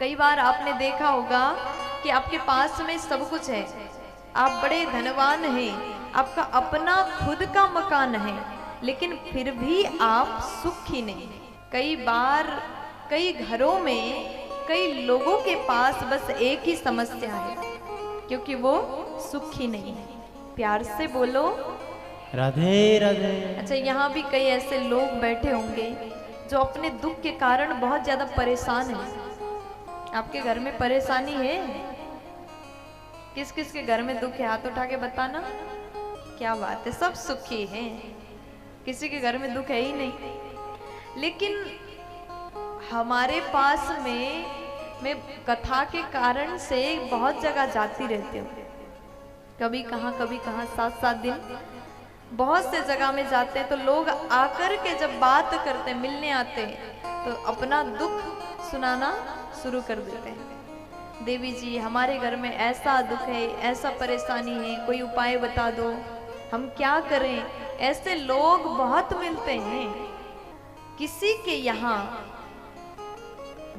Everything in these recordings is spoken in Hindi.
कई बार आपने देखा होगा कि आपके पास में सब कुछ है, आप बड़े धनवान हैं, आपका अपना खुद का मकान है, लेकिन फिर भी आप सुखी नहीं। कई बार कई घरों में कई लोगों के पास बस एक ही समस्या है, क्योंकि वो सुखी नहीं है। प्यार से बोलो राधे राधे। अच्छा, यहाँ भी कई ऐसे लोग बैठे होंगे जो अपने दुख के कारण बहुत ज्यादा परेशान हैं। आपके घर में परेशानी है? किस किस के घर में दुख है? हाथ उठा के बताना। क्या बात है, सब सुखी हैं, किसी के घर में दुख है ही नहीं। लेकिन हमारे पास में मैं कथा के कारण से बहुत जगह जाती रहती हूँ, कभी कहाँ 7-7 दिन बहुत से जगह में जाते हैं। तो लोग आकर के जब बात करते, मिलने आते हैं, तो अपना दुख सुनाना शुरू कर देते हैं। देवी जी, हमारे घर में ऐसा दुख है, ऐसा परेशानी है, कोई उपाय बता दो, हम क्या करें। ऐसे लोग बहुत मिलते हैं। किसी के यहाँ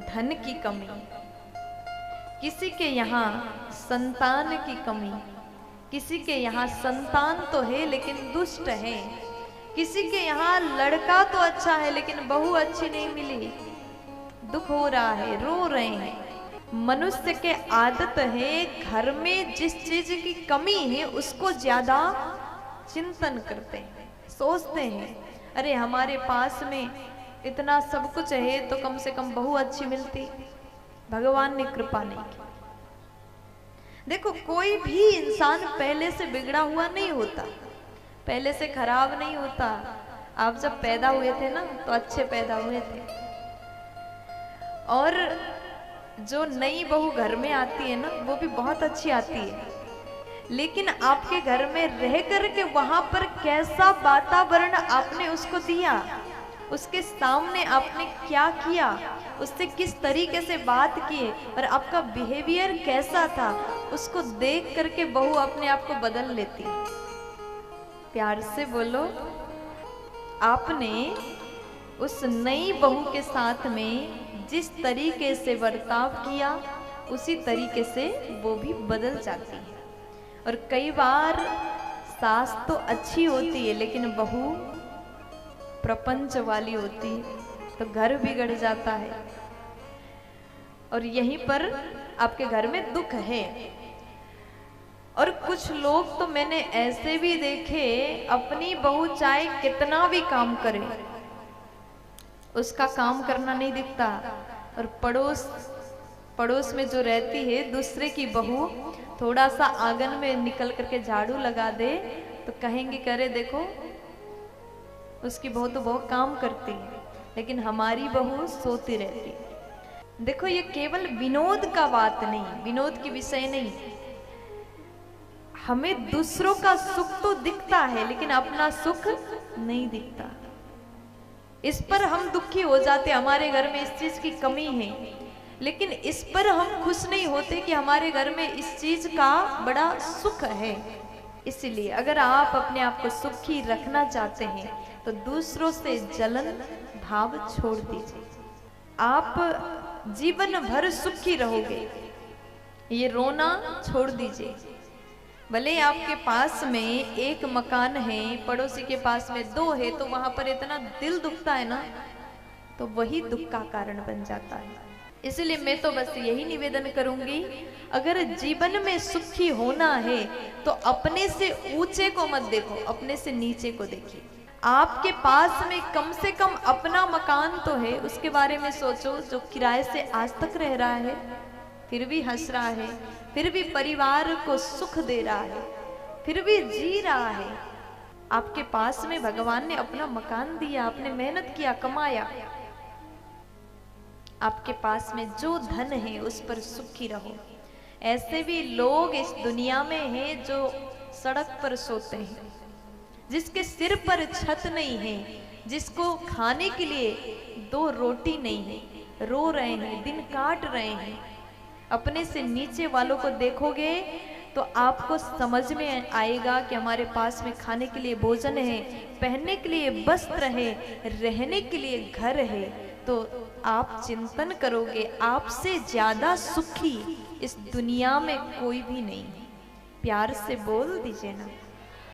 धन की कमी, किसी के यहाँ संतान की कमी, किसी के यहाँ संतान तो है लेकिन दुष्ट है, किसी के यहाँ लड़का तो अच्छा है लेकिन बहू अच्छी नहीं मिली, दुख हो रहा है, रो रहे हैं। मनुष्य के आदत है घर में जिस चीज की कमी है उसको ज्यादा चिंतन करते हैं, सोचते हैं अरे हमारे पास में इतना सब कुछ है तो कम से कम बहू अच्छी मिलती, भगवान ने कृपा नहीं की। देखो, कोई भी इंसान पहले से बिगड़ा हुआ नहीं होता, पहले से खराब नहीं होता। आप जब पैदा हुए थे ना तो अच्छे पैदा हुए थे, और जो नई बहू घर में आती है ना वो भी बहुत अच्छी आती है, लेकिन आपके घर में रह करके वहां पर कैसा वातावरण आपने उसको दिया, उसके सामने आपने क्या किया, उससे किस तरीके से बात की और आपका बिहेवियर कैसा था, उसको देख करके बहू अपने आप को बदल लेती है। प्यार से बोलो, आपने उस नई बहू के साथ में जिस तरीके से बर्ताव किया उसी तरीके से वो भी बदल जाती है। और कई बार सास तो अच्छी होती है लेकिन बहू प्रपंच वाली होती है तो घर बिगड़ जाता है। और यहीं पर आपके घर में दुख है। और कुछ लोग तो मैंने ऐसे भी देखे, अपनी बहू चाहे कितना भी काम करे उसका काम करना नहीं दिखता, और पड़ोस में जो रहती है दूसरे की बहू थोड़ा सा आंगन में निकल करके झाड़ू लगा दे तो कहेंगे करे देखो उसकी बहू तो बहुत काम करती है, लेकिन हमारी बहू सोती रहती है। देखो, ये केवल विनोद का बात नहीं, विनोद की विषय नहीं। हमें दूसरों का सुख तो दिखता है लेकिन अपना सुख नहीं दिखता। इस पर हम दुखी हो जाते, हमारे घर में इस चीज की कमी है, लेकिन इस पर हम खुश नहीं होते कि हमारे घर में इस चीज का बड़ा सुख है। इसलिए अगर आप अपने आप को सुखी रखना चाहते हैं तो दूसरों से जलन भाव छोड़ दीजिए, आप जीवन भर सुखी रहोगे। ये रोना छोड़ दीजिए। भले आपके पास में एक मकान है, पड़ोसी के पास में 2 है, तो वहां पर इतना दिल दुखता है ना, तो वही दुख का कारण बन जाता है। इसलिए मैं तो बस यही निवेदन करूंगी, अगर जीवन में सुखी होना है तो अपने से ऊंचे को मत देखो, अपने से नीचे को देखिए। आपके पास में कम से कम अपना मकान तो है, उसके बारे में सोचो। जो किराए से आज तक रह रहा है, फिर भी हंस रहा है, फिर भी परिवार को सुख दे रहा है, फिर भी जी रहा है। आपके पास में भगवान ने अपना मकान दिया, आपने मेहनत किया, कमाया। आपके पास में जो धन है उस पर सुखी रहो। ऐसे भी लोग इस दुनिया में हैं जो सड़क पर सोते हैं, जिसके सिर पर छत नहीं है, जिसको खाने के लिए 2 रोटी नहीं है, रो रहे हैं, दिन काट रहे हैं। अपने से नीचे वालों को देखोगे तो आपको समझ में आएगा कि हमारे पास में खाने के लिए भोजन है, पहनने के लिए वस्त्र है, रहने के लिए घर है, तो आप चिंतन करोगे आपसे ज्यादा सुखी इस दुनिया में कोई भी नहीं। प्यार से बोल दीजिए ना।